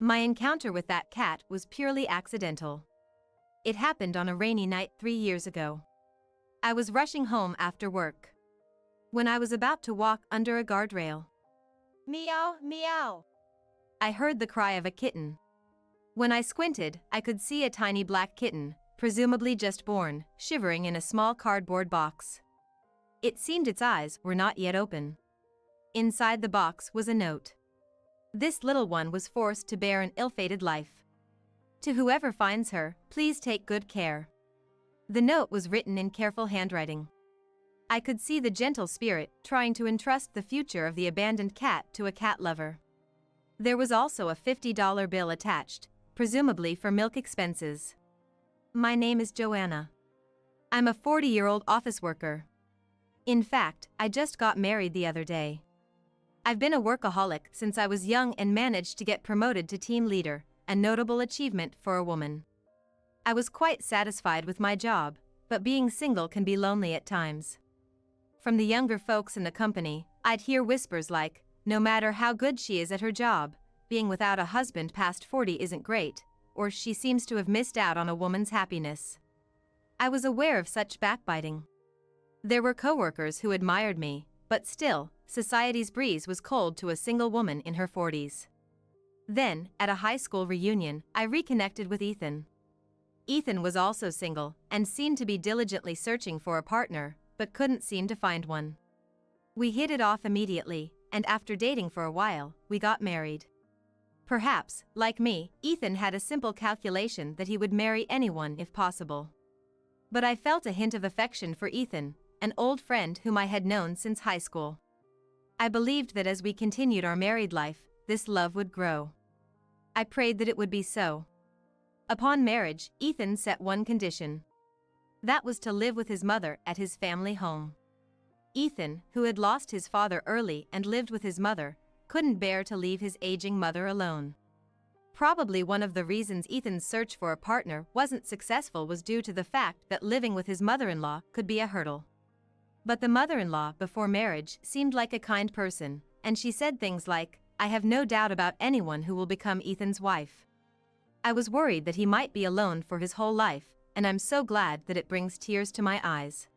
My encounter with that cat was purely accidental. It happened on a rainy night 3 years ago. I was rushing home after work. When I was about to walk under a guardrail, meow, meow, I heard the cry of a kitten. When I squinted, I could see a tiny black kitten, presumably just born, shivering in a small cardboard box. It seemed its eyes were not yet open. Inside the box was a note. This little one was forced to bear an ill-fated life. To whoever finds her, please take good care. The note was written in careful handwriting. I could see the gentle spirit trying to entrust the future of the abandoned cat to a cat lover. There was also a $50 bill attached, presumably for milk expenses. My name is Joanna. I'm a 40-year-old office worker. In fact, I just got married the other day. I've been a workaholic since I was young and managed to get promoted to team leader, a notable achievement for a woman. I was quite satisfied with my job, but being single can be lonely at times. From the younger folks in the company, I'd hear whispers like, no matter how good she is at her job, being without a husband past 40 isn't great, or she seems to have missed out on a woman's happiness. I was aware of such backbiting. There were coworkers who admired me, but still, society's breeze was cold to a single woman in her 40s. Then, at a high school reunion, I reconnected with Ethan. Ethan was also single, and seemed to be diligently searching for a partner, but couldn't seem to find one. We hit it off immediately, and after dating for a while, we got married. Perhaps, like me, Ethan had a simple calculation that he would marry anyone if possible. But I felt a hint of affection for Ethan, an old friend whom I had known since high school. I believed that as we continued our married life, this love would grow. I prayed that it would be so. Upon marriage, Ethan set one condition. That was to live with his mother at his family home. Ethan, who had lost his father early and lived with his mother, couldn't bear to leave his aging mother alone. Probably one of the reasons Ethan's search for a partner wasn't successful was due to the fact that living with his mother-in-law could be a hurdle. But the mother-in-law before marriage seemed like a kind person, and she said things like, I have no doubt about anyone who will become Ethan's wife. I was worried that he might be alone for his whole life, and I'm so glad that it brings tears to my eyes.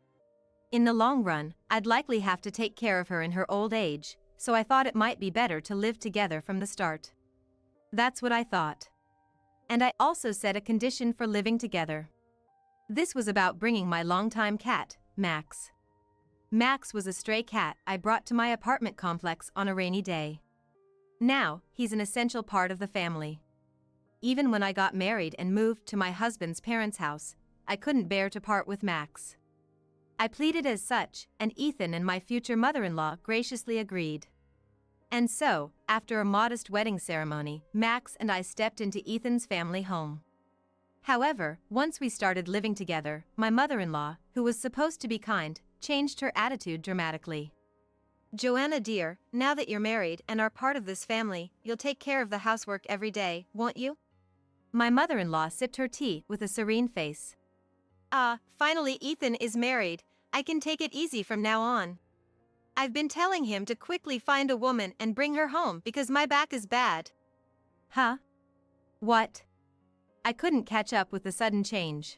In the long run, I'd likely have to take care of her in her old age, so I thought it might be better to live together from the start. That's what I thought. And I also set a condition for living together. This was about bringing my longtime cat, Max. Max was a stray cat I brought to my apartment complex on a rainy day. Now, he's an essential part of the family. Even when I got married and moved to my husband's parents' house, I couldn't bear to part with Max. I pleaded as such, and Ethan and my future mother-in-law graciously agreed. And so, after a modest wedding ceremony, Max and I stepped into Ethan's family home. However, once we started living together, my mother-in-law, who was supposed to be kind, changed her attitude dramatically. Joanna dear, now that you're married and are part of this family, you'll take care of the housework every day, won't you? My mother-in-law sipped her tea with a serene face. Finally Ethan is married. I can take it easy from now on. I've been telling him to quickly find a woman and bring her home because my back is bad. Huh? What? I couldn't catch up with the sudden change.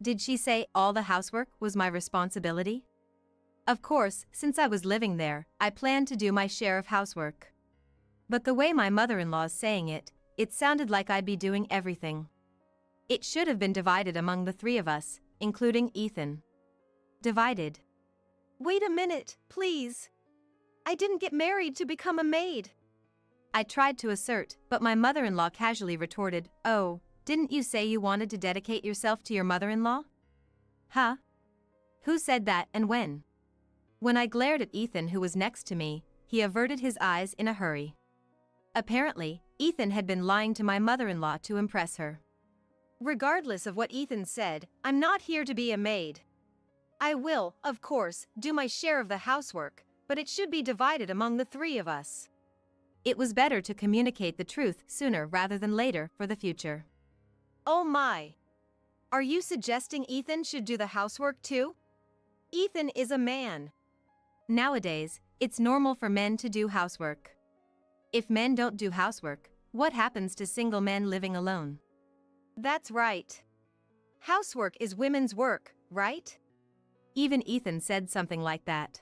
Did she say all the housework was my responsibility? Of course, since I was living there, I planned to do my share of housework. But the way my mother-in-law's saying it, it sounded like I'd be doing everything. It should have been divided among the three of us, including Ethan. Divided. Wait a minute, please. I didn't get married to become a maid. I tried to assert, but my mother-in-law casually retorted, oh, didn't you say you wanted to dedicate yourself to your mother-in-law? Huh? Who said that and when? When I glared at Ethan who was next to me, he averted his eyes in a hurry. Apparently, Ethan had been lying to my mother-in-law to impress her. Regardless of what Ethan said, I'm not here to be a maid. I will, of course, do my share of the housework, but it should be divided among the three of us. It was better to communicate the truth sooner rather than later for the future. Oh my! Are you suggesting Ethan should do the housework too? Ethan is a man. Nowadays, it's normal for men to do housework. If men don't do housework, What happens to single men living alone? That's right. Housework is women's work, right? Even Ethan said something like that.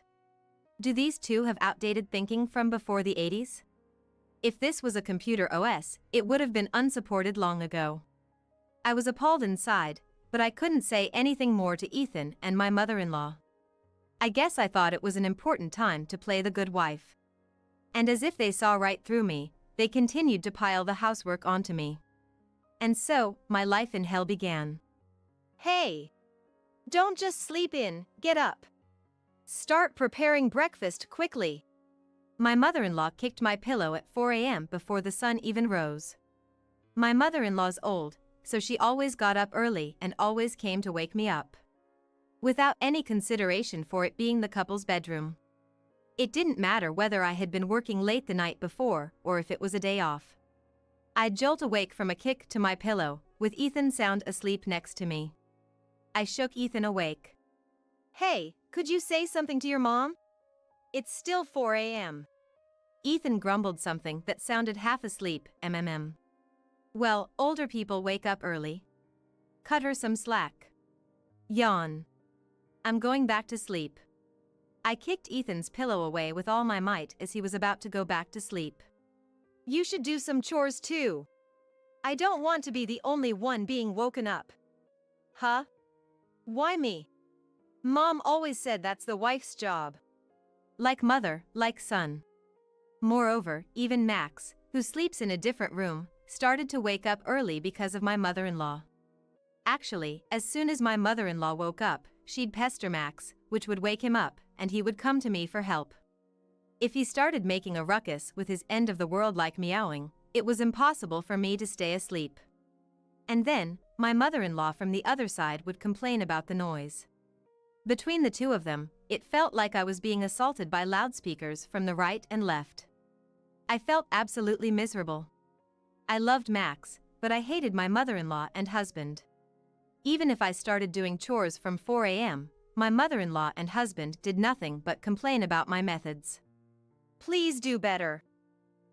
Do these two have outdated thinking from before the 80s? If this was a computer OS, it would have been unsupported long ago. I was appalled inside, but I couldn't say anything more to Ethan and my mother-in-law. I guess I thought it was an important time to play the good wife. And as if they saw right through me, they continued to pile the housework onto me. And so, my life in hell began. Hey! Don't just sleep in, get up. Start preparing breakfast quickly. My mother-in-law kicked my pillow at 4 a.m. before the sun even rose. My mother-in-law's old, so she always got up early and always came to wake me up. Without any consideration for it being the couple's bedroom. It didn't matter whether I had been working late the night before or if it was a day off. I'd jolt awake from a kick to my pillow, with Ethan sound asleep next to me. I shook Ethan awake. Hey, could you say something to your mom? It's still 4 a.m. Ethan grumbled something that sounded half asleep, mmm. Well, older people wake up early. Cut her some slack. Yawn. I'm going back to sleep. I kicked Ethan's pillow away with all my might as he was about to go back to sleep. You should do some chores too. I don't want to be the only one being woken up. Huh? Why me? Mom always said that's the wife's job. Like mother, like son. Moreover, even Max, who sleeps in a different room, started to wake up early because of my mother-in-law. Actually, as soon as my mother-in-law woke up, she'd pester Max, which would wake him up, and he would come to me for help. If he started making a ruckus with his end-of-the-world-like meowing, it was impossible for me to stay asleep. And then, my mother-in-law from the other side would complain about the noise. Between the two of them, it felt like I was being assaulted by loudspeakers from the right and left. I felt absolutely miserable. I loved Max, but I hated my mother-in-law and husband. Even if I started doing chores from 4 a.m., my mother-in-law and husband did nothing but complain about my methods. Please do better.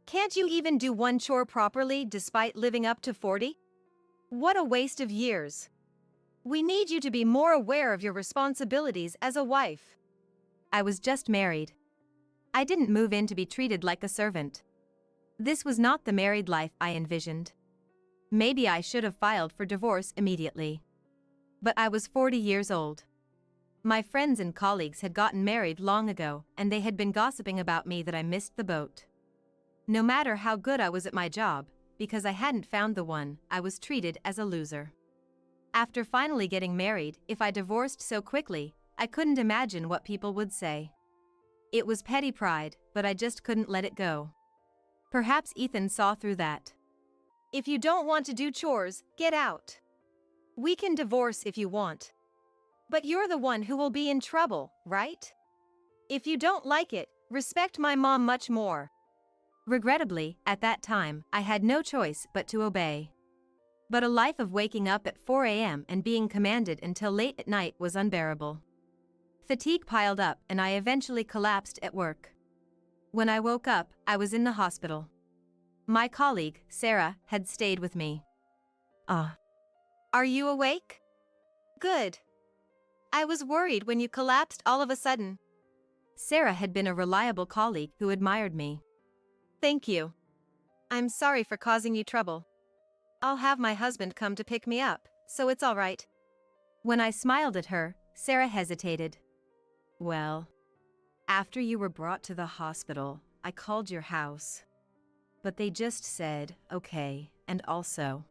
Can't you even do one chore properly despite living up to 40? What a waste of years. We need you to be more aware of your responsibilities as a wife. I was just married. I didn't move in to be treated like a servant. This was not the married life I envisioned. Maybe I should have filed for divorce immediately. But I was 40 years old. My friends and colleagues had gotten married long ago, and they had been gossiping about me that I missed the boat. No matter how good I was at my job, because I hadn't found the one, I was treated as a loser. After finally getting married, if I divorced so quickly, I couldn't imagine what people would say. It was petty pride, but I just couldn't let it go. Perhaps Ethan saw through that. If you don't want to do chores, get out. We can divorce if you want. But you're the one who will be in trouble, right? If you don't like it, respect my mom much more. Regrettably, at that time, I had no choice but to obey. But a life of waking up at 4 a.m. and being commanded until late at night was unbearable. Fatigue piled up and I eventually collapsed at work. When I woke up, I was in the hospital. My colleague, Sarah, had stayed with me. Are you awake? Good. I was worried when you collapsed all of a sudden. Sarah had been a reliable colleague who admired me. Thank you. I'm sorry for causing you trouble. I'll have my husband come to pick me up, so it's all right. When I smiled at her, Sarah hesitated. Well, after you were brought to the hospital, I called your house. But they just said, okay, and also.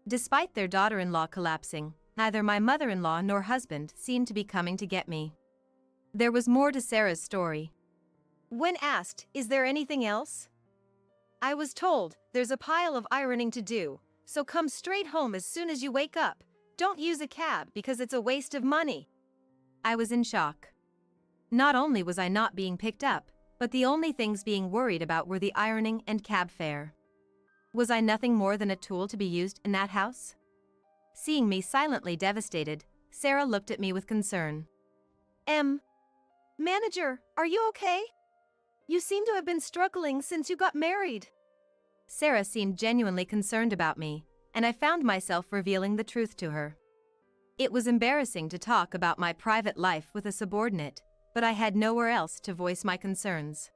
Despite their daughter-in-law collapsing, neither my mother-in-law nor husband seemed to be coming to get me. There was more to Sarah's story. When asked, is there anything else? I was told, there's a pile of ironing to do, so come straight home as soon as you wake up. Don't use a cab because it's a waste of money. I was in shock. Not only was I not being picked up, but the only things being worried about were the ironing and cab fare. Was I nothing more than a tool to be used in that house? Seeing me silently devastated, Sarah looked at me with concern. Manager, are you okay? You seem to have been struggling since you got married. Sarah seemed genuinely concerned about me, and I found myself revealing the truth to her. It was embarrassing to talk about my private life with a subordinate, but I had nowhere else to voice my concerns.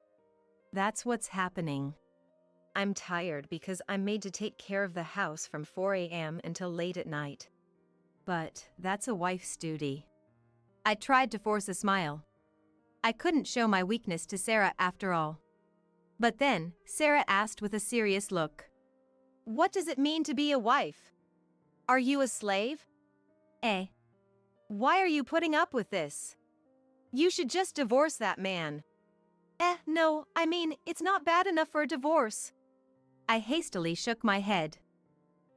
That's what's happening. I'm tired because I'm made to take care of the house from 4 a.m. until late at night. But that's a wife's duty. I tried to force a smile. I couldn't show my weakness to Sarah after all. But then, Sarah asked with a serious look. What does it mean to be a wife? Are you a slave? Eh? Why are you putting up with this? You should just divorce that man. No, I mean, it's not bad enough for a divorce. I hastily shook my head.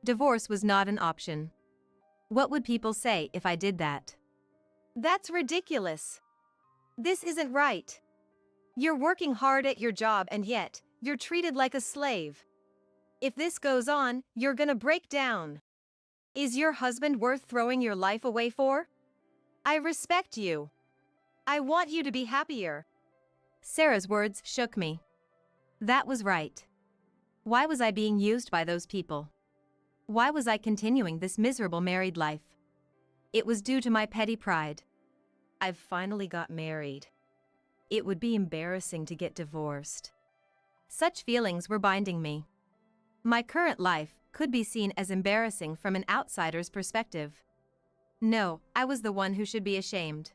Divorce was not an option. What would people say if I did that? That's ridiculous. This isn't right. You're working hard at your job and yet, you're treated like a slave. If this goes on, you're gonna break down. Is your husband worth throwing your life away for? I respect you. I want you to be happier. Sarah's words shook me. That was right. Why was I being used by those people? Why was I continuing this miserable married life? It was due to my petty pride. I've finally got married. It would be embarrassing to get divorced. Such feelings were binding me. My current life could be seen as embarrassing from an outsider's perspective. No, I was the one who should be ashamed.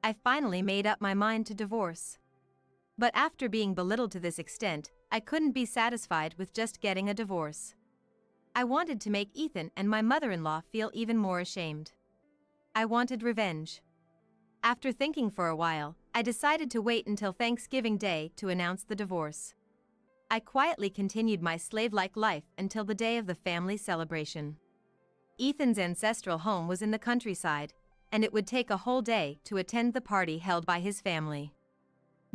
I finally made up my mind to divorce. But after being belittled to this extent, I couldn't be satisfied with just getting a divorce. I wanted to make Ethan and my mother-in-law feel even more ashamed. I wanted revenge. After thinking for a while, I decided to wait until Thanksgiving Day to announce the divorce. I quietly continued my slave-like life until the day of the family celebration. Ethan's ancestral home was in the countryside, and it would take a whole day to attend the party held by his family.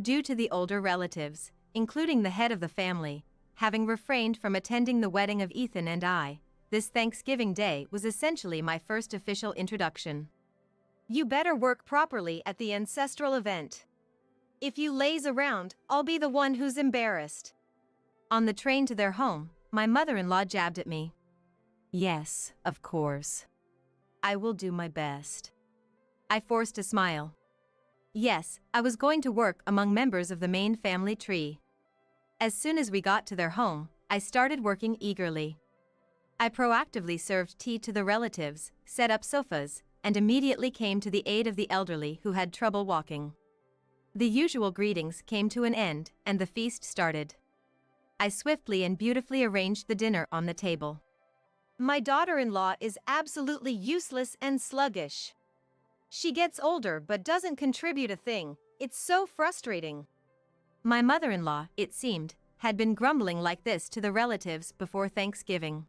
Due to the older relatives, including the head of the family, having refrained from attending the wedding of Ethan and I, this Thanksgiving Day was essentially my first official introduction. You better work properly at the ancestral event. If you laze around, I'll be the one who's embarrassed. On the train to their home, my mother-in-law jabbed at me. Yes, of course. I will do my best. I forced a smile. Yes, I was going to work among members of the main family tree. As soon as we got to their home, I started working eagerly. I proactively served tea to the relatives, set up sofas, and immediately came to the aid of the elderly who had trouble walking. The usual greetings came to an end, and the feast started. I swiftly and beautifully arranged the dinner on the table. My daughter-in-law is absolutely useless and sluggish. She gets older but doesn't contribute a thing. It's so frustrating. My mother-in-law, it seemed, had been grumbling like this to the relatives before Thanksgiving.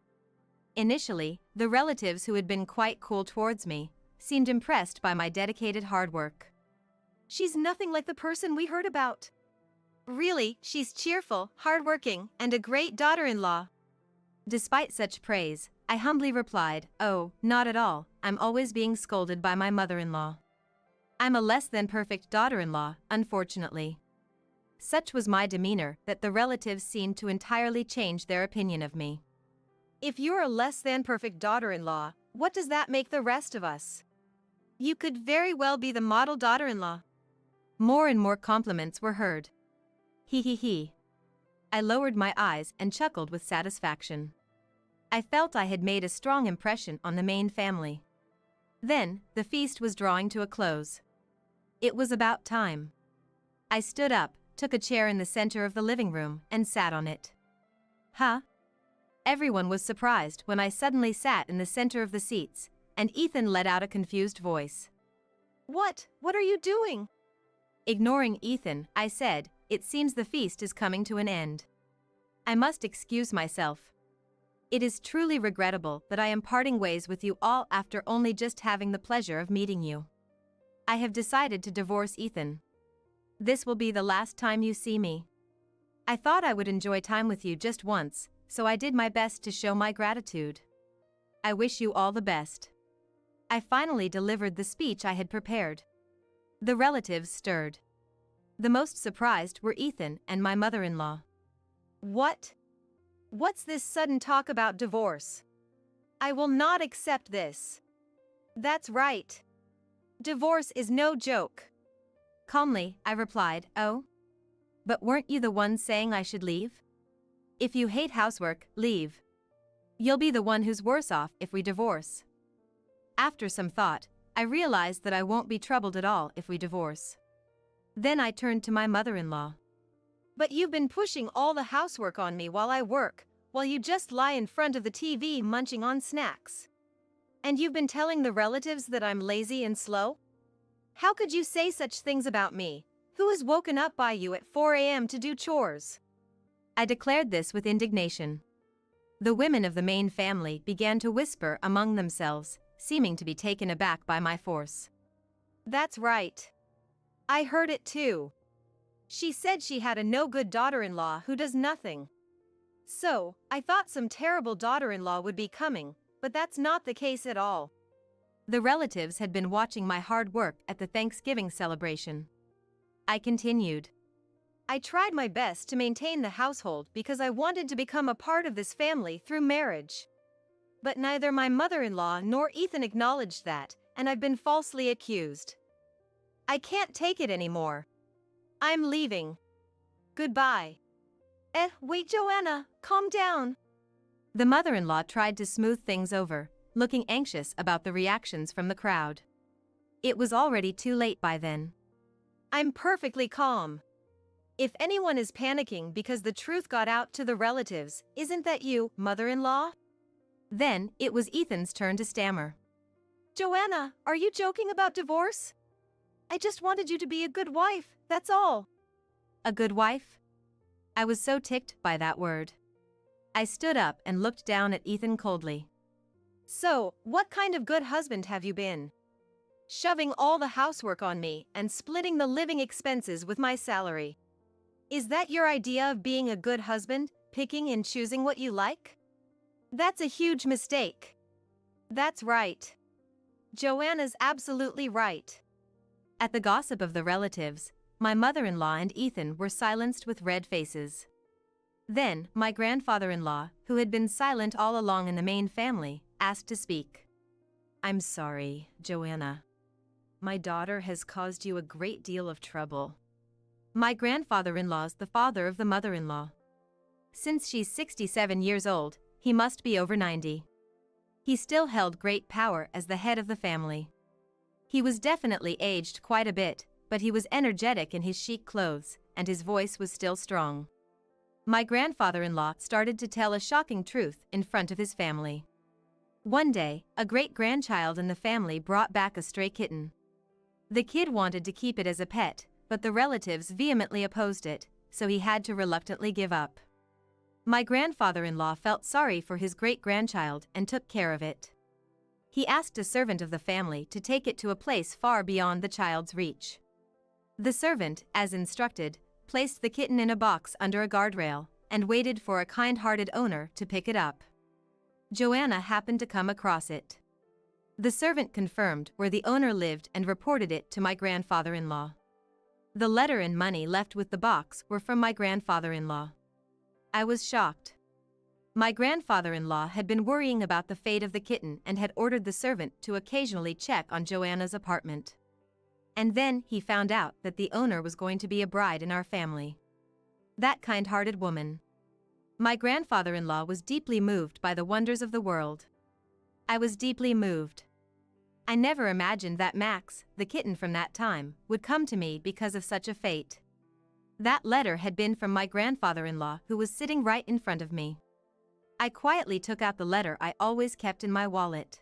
Initially, the relatives who had been quite cool towards me seemed impressed by my dedicated hard work. She's nothing like the person we heard about. Really, she's cheerful, hardworking, and a great daughter-in-law. Despite such praise, I humbly replied, "Oh, not at all, I'm always being scolded by my mother-in-law. I'm a less than perfect daughter-in-law, unfortunately." Such was my demeanor that the relatives seemed to entirely change their opinion of me. If you're a less than perfect daughter-in-law, what does that make the rest of us? You could very well be the model daughter-in-law. More and more compliments were heard. He he he. I lowered my eyes and chuckled with satisfaction. I felt I had made a strong impression on the main family. Then, the feast was drawing to a close. It was about time. I stood up, took a chair in the center of the living room, and sat on it. Huh? Everyone was surprised when I suddenly sat in the center of the seats, and Ethan let out a confused voice. What? What are you doing? Ignoring Ethan, I said, "It seems the feast is coming to an end. I must excuse myself. It is truly regrettable that I am parting ways with you all after only just having the pleasure of meeting you. I have decided to divorce Ethan. This will be the last time you see me. I thought I would enjoy time with you just once, so I did my best to show my gratitude. I wish you all the best." I finally delivered the speech I had prepared. The relatives stirred. The most surprised were Ethan and my mother-in-law. What? What's this sudden talk about divorce? I will not accept this. That's right. Divorce is no joke. Calmly, I replied, "Oh? But weren't you the one saying I should leave? If you hate housework, leave. You'll be the one who's worse off if we divorce." After some thought, I realized that I won't be troubled at all if we divorce. Then I turned to my mother-in-law. But you've been pushing all the housework on me while I work, while you just lie in front of the TV munching on snacks. And you've been telling the relatives that I'm lazy and slow? How could you say such things about me, who is woken up by you at 4 a.m. to do chores? I declared this with indignation. The women of the main family began to whisper among themselves, seeming to be taken aback by my force. That's right. I heard it too. She said she had a no-good daughter-in-law who does nothing. So, I thought some terrible daughter-in-law would be coming, but that's not the case at all. The relatives had been watching my hard work at the Thanksgiving celebration. I continued. I tried my best to maintain the household because I wanted to become a part of this family through marriage. But neither my mother-in-law nor Ethan acknowledged that, and I've been falsely accused. I can't take it anymore. I'm leaving. Goodbye. Wait, Joanna, calm down. The mother-in-law tried to smooth things over, looking anxious about the reactions from the crowd. It was already too late by then. I'm perfectly calm. If anyone is panicking because the truth got out to the relatives, isn't that you, mother-in-law? Then, it was Ethan's turn to stammer. Joanna, are you joking about divorce? I just wanted you to be a good wife, that's all. A good wife? I was so ticked by that word. I stood up and looked down at Ethan coldly. So, what kind of good husband have you been? Shoving all the housework on me and splitting the living expenses with my salary. Is that your idea of being a good husband, picking and choosing what you like? That's a huge mistake. That's right. Joanna's absolutely right. At the gossip of the relatives, my mother-in-law and Ethan were silenced with red faces. Then, my grandfather-in-law, who had been silent all along in the main family, asked to speak. "I'm sorry, Joanna. My daughter has caused you a great deal of trouble." My grandfather-in-law's the father of the mother-in-law. Since she's 67 years old, he must be over 90. He still held great power as the head of the family. He was definitely aged quite a bit, but he was energetic in his chic clothes, and his voice was still strong. My grandfather-in-law started to tell a shocking truth in front of his family. One day, a great-grandchild in the family brought back a stray kitten. The kid wanted to keep it as a pet, but the relatives vehemently opposed it, so he had to reluctantly give up. My grandfather-in-law felt sorry for his great-grandchild and took care of it. He asked a servant of the family to take it to a place far beyond the child's reach. The servant, as instructed, placed the kitten in a box under a guardrail and waited for a kind-hearted owner to pick it up. Joanna happened to come across it. The servant confirmed where the owner lived and reported it to my grandfather-in-law. The letter and money left with the box were from my grandfather-in-law. I was shocked. My grandfather-in-law had been worrying about the fate of the kitten and had ordered the servant to occasionally check on Joanna's apartment. And then he found out that the owner was going to be a bride in our family. That kind-hearted woman. My grandfather-in-law was deeply moved by the wonders of the world. I was deeply moved. I never imagined that Max, the kitten from that time, would come to me because of such a fate. That letter had been from my grandfather-in-law who was sitting right in front of me. I quietly took out the letter I always kept in my wallet.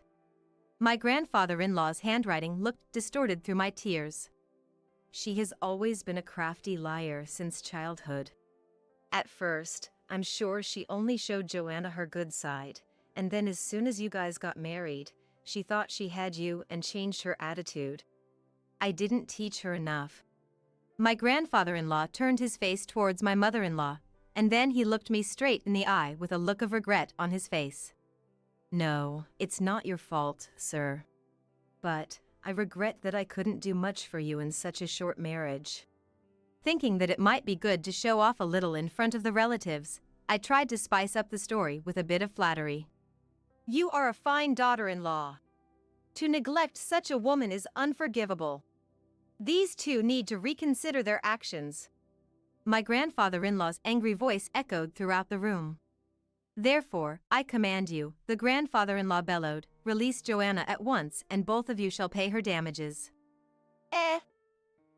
My grandfather-in-law's handwriting looked distorted through my tears. She has always been a crafty liar since childhood. At first, I'm sure she only showed Joanna her good side, and then as soon as you guys got married, she thought she had you and changed her attitude. I didn't teach her enough. My grandfather-in-law turned his face towards my mother-in-law, and then he looked me straight in the eye with a look of regret on his face. "No, it's not your fault, sir. But I regret that I couldn't do much for you in such a short marriage." Thinking that it might be good to show off a little in front of the relatives, I tried to spice up the story with a bit of flattery. You are a fine daughter-in-law. To neglect such a woman is unforgivable. These two need to reconsider their actions. My grandfather-in-law's angry voice echoed throughout the room. Therefore, I command you, the grandfather-in-law bellowed, release Joanna at once and both of you shall pay her damages.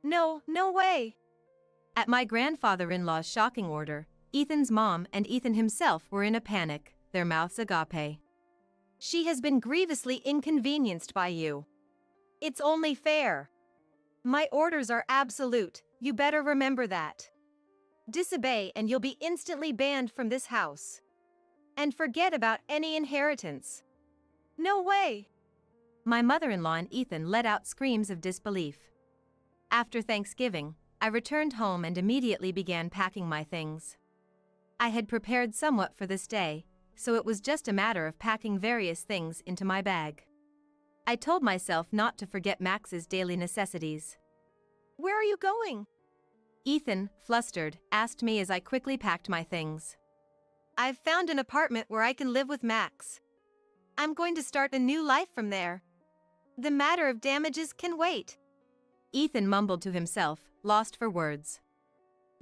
No, no way. At my grandfather-in-law's shocking order, Ethan's mom and Ethan himself were in a panic, their mouths agape. She has been grievously inconvenienced by you. It's only fair. My orders are absolute, you better remember that. Disobey and you'll be instantly banned from this house. And forget about any inheritance. No way! My mother-in-law and Ethan let out screams of disbelief. After Thanksgiving, I returned home and immediately began packing my things. I had prepared somewhat for this day, so it was just a matter of packing various things into my bag. I told myself not to forget Max's daily necessities. Where are you going? Ethan, flustered, asked me as I quickly packed my things. I've found an apartment where I can live with Max. I'm going to start a new life from there. The matter of damages can wait. Ethan mumbled to himself, lost for words.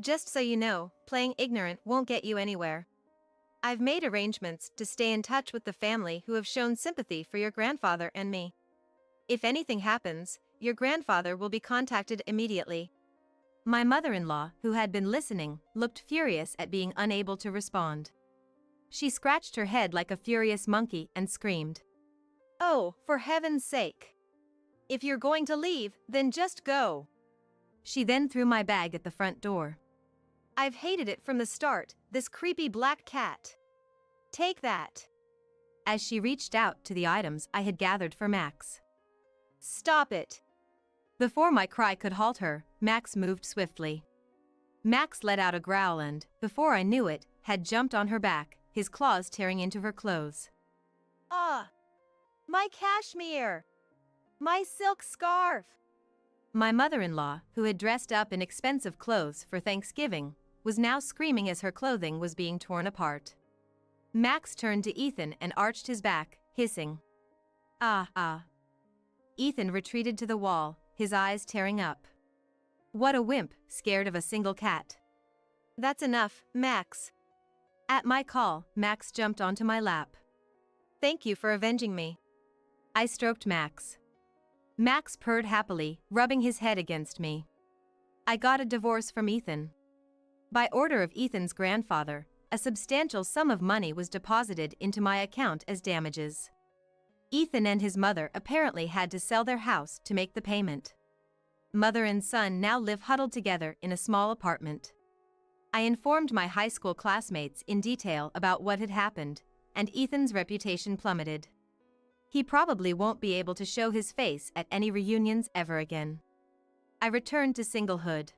Just so you know, playing ignorant won't get you anywhere. I've made arrangements to stay in touch with the family who have shown sympathy for your grandfather and me. If anything happens, your grandfather will be contacted immediately. My mother-in-law, who had been listening, looked furious at being unable to respond. She scratched her head like a furious monkey and screamed. Oh, for heaven's sake. If you're going to leave, then just go. She then threw my bag at the front door. I've hated it from the start, this creepy black cat. Take that. As she reached out to the items I had gathered for Max. Stop it. Before my cry could halt her, Max moved swiftly. Max let out a growl and, before I knew it, had jumped on her back, his claws tearing into her clothes. Ah! My cashmere! My silk scarf! My mother-in-law, who had dressed up in expensive clothes for Thanksgiving, was now screaming as her clothing was being torn apart. Max turned to Ethan and arched his back, hissing. Ah. Ethan retreated to the wall, his eyes tearing up. What a wimp, scared of a single cat. That's enough, Max. At my call, Max jumped onto my lap. Thank you for avenging me. I stroked Max. Max purred happily, rubbing his head against me. I got a divorce from Ethan. By order of Ethan's grandfather, a substantial sum of money was deposited into my account as damages. Ethan and his mother apparently had to sell their house to make the payment. Mother and son now live huddled together in a small apartment. I informed my high school classmates in detail about what had happened, and Ethan's reputation plummeted. He probably won't be able to show his face at any reunions ever again. I returned to singlehood.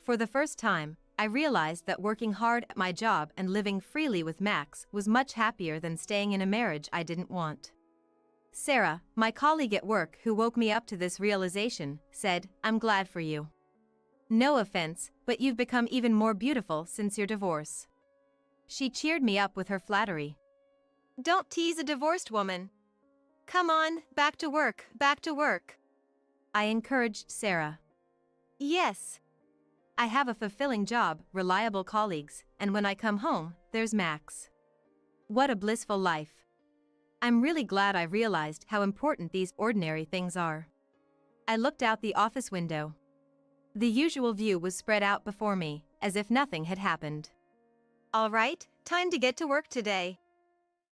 For the first time, I realized that working hard at my job and living freely with Max was much happier than staying in a marriage I didn't want. Sarah, my colleague at work who woke me up to this realization, said, "I'm glad for you. No offense, but you've become even more beautiful since your divorce." She cheered me up with her flattery. Don't tease a divorced woman. Come on, back to work, back to work. I encouraged Sarah. Yes. I have a fulfilling job, reliable colleagues, and when I come home, there's Max. What a blissful life. I'm really glad I realized how important these ordinary things are. I looked out the office window. The usual view was spread out before me, as if nothing had happened. All right, time to get to work today.